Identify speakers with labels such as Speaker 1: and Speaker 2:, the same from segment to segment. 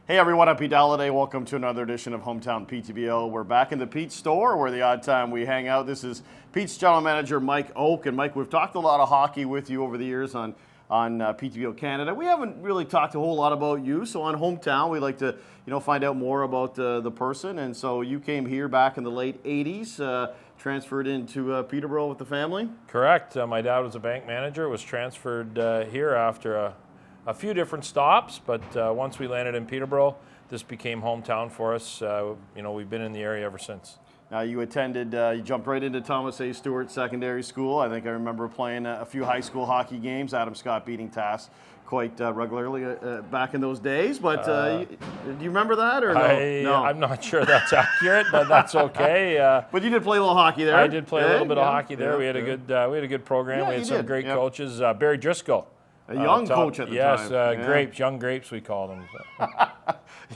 Speaker 1: Hey everyone, I'm Pete Dalliday. Welcome to another edition of Hometown PTBO. We're back in the Pete's store where the odd time we hang out. This is Pete's general manager, Mike Oke. And Mike, we've talked a lot of hockey with you over the years on PTBO Canada. We haven't really talked a whole lot about you. So on Hometown, we like to find out more about the person. And so you came here back in the late 80s, transferred into Peterborough with the family?
Speaker 2: Correct. My dad was a bank manager, was transferred here after a few different stops, but once we landed in Peterborough, this became hometown for us. We've been in the area ever since.
Speaker 1: Now you jumped right into Thomas A. Stewart Secondary School. I think I remember playing a few high school hockey games. Adam Scott beating Tass quite regularly back in those days. But do you remember that or no?
Speaker 2: No? I'm not sure that's accurate, but that's okay.
Speaker 1: But you did play a little hockey there.
Speaker 2: I did play a little bit of hockey there. We had a good program.
Speaker 1: Yeah,
Speaker 2: we had some great coaches. Barry Driscoll.
Speaker 1: A young coach at the time.
Speaker 2: Yes, Grapes, young Grapes we called him.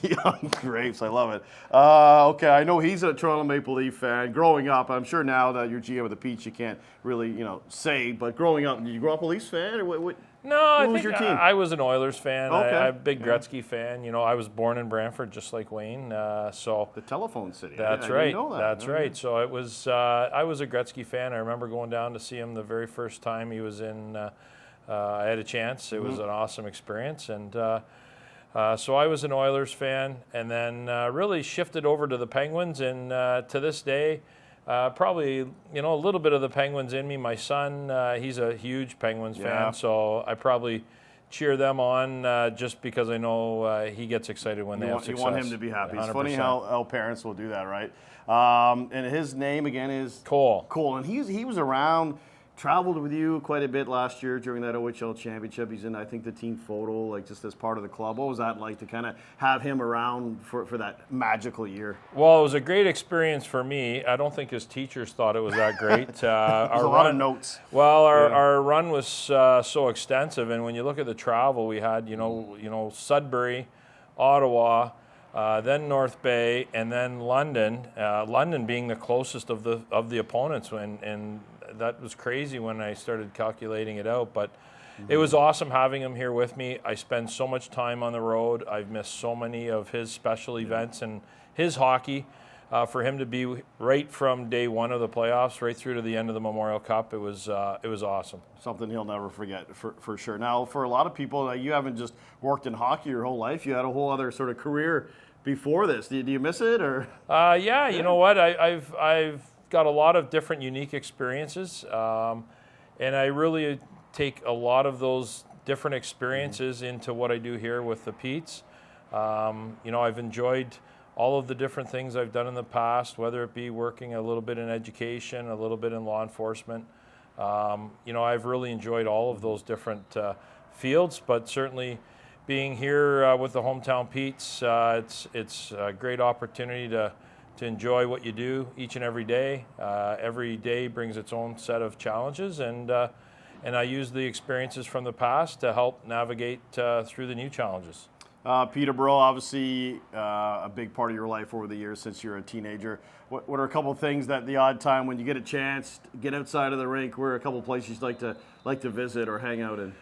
Speaker 1: Young Grapes, I love it. Okay, I know he's a Toronto Maple Leaf fan. Growing up, I'm sure now that you're GM of the Petes, you can't really, say, but growing up, did you grow up a Leafs fan? Or what
Speaker 2: No,
Speaker 1: was your team?
Speaker 2: I was an Oilers fan.
Speaker 1: Okay.
Speaker 2: I'm a big Gretzky fan. I was born in Brantford, just like Wayne. So
Speaker 1: the telephone city.
Speaker 2: That's
Speaker 1: I
Speaker 2: right.
Speaker 1: didn't know that.
Speaker 2: That's right. So it was. I was a Gretzky fan. I remember going down to see him the very first time he was in. I had a chance. It was an awesome experience, and so I was an Oilers fan, and then really shifted over to the Penguins, and to this day, probably a little bit of the Penguins in me. My son, he's a huge Penguins fan, so I probably cheer them on just because I know he gets excited when they have success.
Speaker 1: You want him to be happy. 100%. It's funny how parents will do that, right? And his name again is
Speaker 2: Cole.
Speaker 1: Cole, and he was around. Traveled with you quite a bit last year during that OHL championship. He's in, I think, the team photo, just as part of the club. What was that like to kind of have him around for that magical year?
Speaker 2: Well, it was a great experience for me. I don't think his teachers thought it was that great.
Speaker 1: There's a lot of notes.
Speaker 2: Well, our run was so extensive, and when you look at the travel, we had, Sudbury, Ottawa, then North Bay, and then London. London being the closest of the opponents, and that was crazy when I started calculating it out, but it was awesome having him here with me. I spend so much time on the road. I've missed so many of his special events and his hockey. For him to be right from day one of the playoffs right through to the end of the Memorial Cup, it was awesome.
Speaker 1: Something he'll never forget for sure. Now, for a lot of people, you haven't just worked in hockey your whole life. You had a whole other sort of career before this. Do you miss it or?
Speaker 2: Yeah, you know what? I've got a lot of different unique experiences, and I really take a lot of those different experiences into what I do here with the Petes. I've enjoyed all of the different things I've done in the past, whether it be working a little bit in education, a little bit in law enforcement. I've really enjoyed all of those different fields, but certainly being here with the Hometown Petes, it's a great opportunity to enjoy what you do each and every day. Every day brings its own set of challenges, and I use the experiences from the past to help navigate through the new challenges.
Speaker 1: Peterborough, obviously a big part of your life over the years since you're a teenager. What are a couple of things that the odd time when you get a chance to get outside of the rink, where are a couple of places you'd like to visit or hang out in?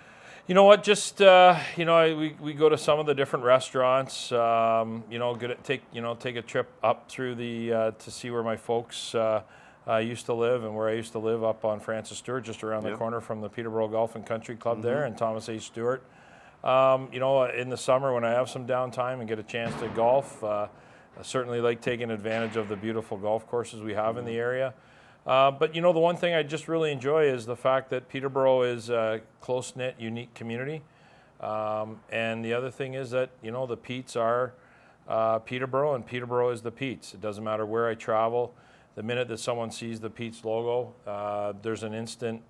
Speaker 2: You know what? Just we go to some of the different restaurants. Take a trip up through to see where my folks used to live and where I used to live up on Francis Stewart, just around the corner from the Peterborough Golf and Country Club there, and Thomas A. Stewart. In the summer when I have some downtime and get a chance to golf, I certainly like taking advantage of the beautiful golf courses we have in the area. But the one thing I just really enjoy is the fact that Peterborough is a close-knit, unique community. And the other thing is that, the Petes are Peterborough, and Peterborough is the Petes. It doesn't matter where I travel. The minute that someone sees the Petes logo, there's an instant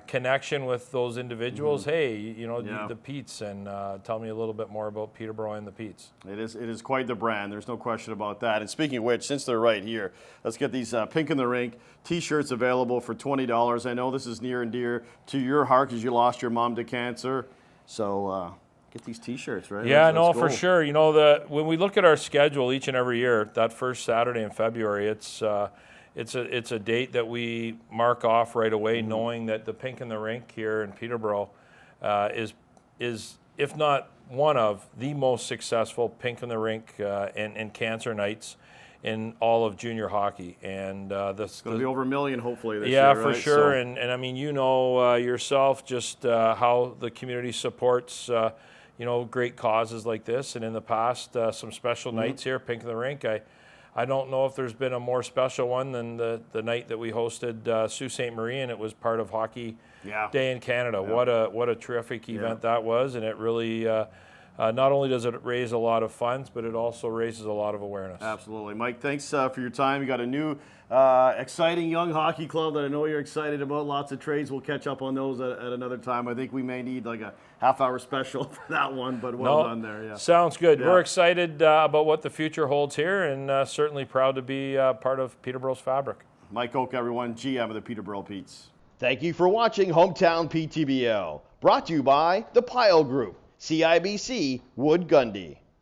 Speaker 2: connection with those individuals. Hey, the Petes, and tell me a little bit more about Peterborough and the Petes. It
Speaker 1: is quite the brand. There's no question about that. And speaking of which, since they're right here, let's get these Pink in the Rink T-shirts available for $20. I know this is near and dear to your heart because you lost your mom to cancer. So get these T-shirts, right?
Speaker 2: Yeah, for sure. When we look at our schedule each and every year, that first Saturday in February, it's a date that we mark off right away, knowing that the Pink in the Rink here in Peterborough is if not one of the most successful Pink in the Rink and Cancer Nights in all of junior hockey. And
Speaker 1: it's going to be over 1 million hopefully this year,
Speaker 2: yeah,
Speaker 1: right?
Speaker 2: for sure. So. And I mean, yourself just how the community supports great causes like this. And in the past, some special nights here, Pink in the Rink. I don't know if there's been a more special one than the night that we hosted Sault Ste. Marie, and it was part of Hockey Day in Canada. Yeah. What a terrific event that was, and it really not only does it raise a lot of funds, but it also raises a lot of awareness.
Speaker 1: Absolutely. Mike, thanks for your time. You got a new exciting young hockey club that I know you're excited about. Lots of trades. We'll catch up on those at another time. I think we may need like a half-hour special for that one, but well done there. Yeah.
Speaker 2: Sounds good. Yeah. We're excited about what the future holds here, and certainly proud to be part of Peterborough's fabric.
Speaker 1: Mike Oke, everyone, GM of the Peterborough Petes.
Speaker 3: Thank you for watching Hometown PTBO, brought to you by the Pile Group, CIBC Wood Gundy.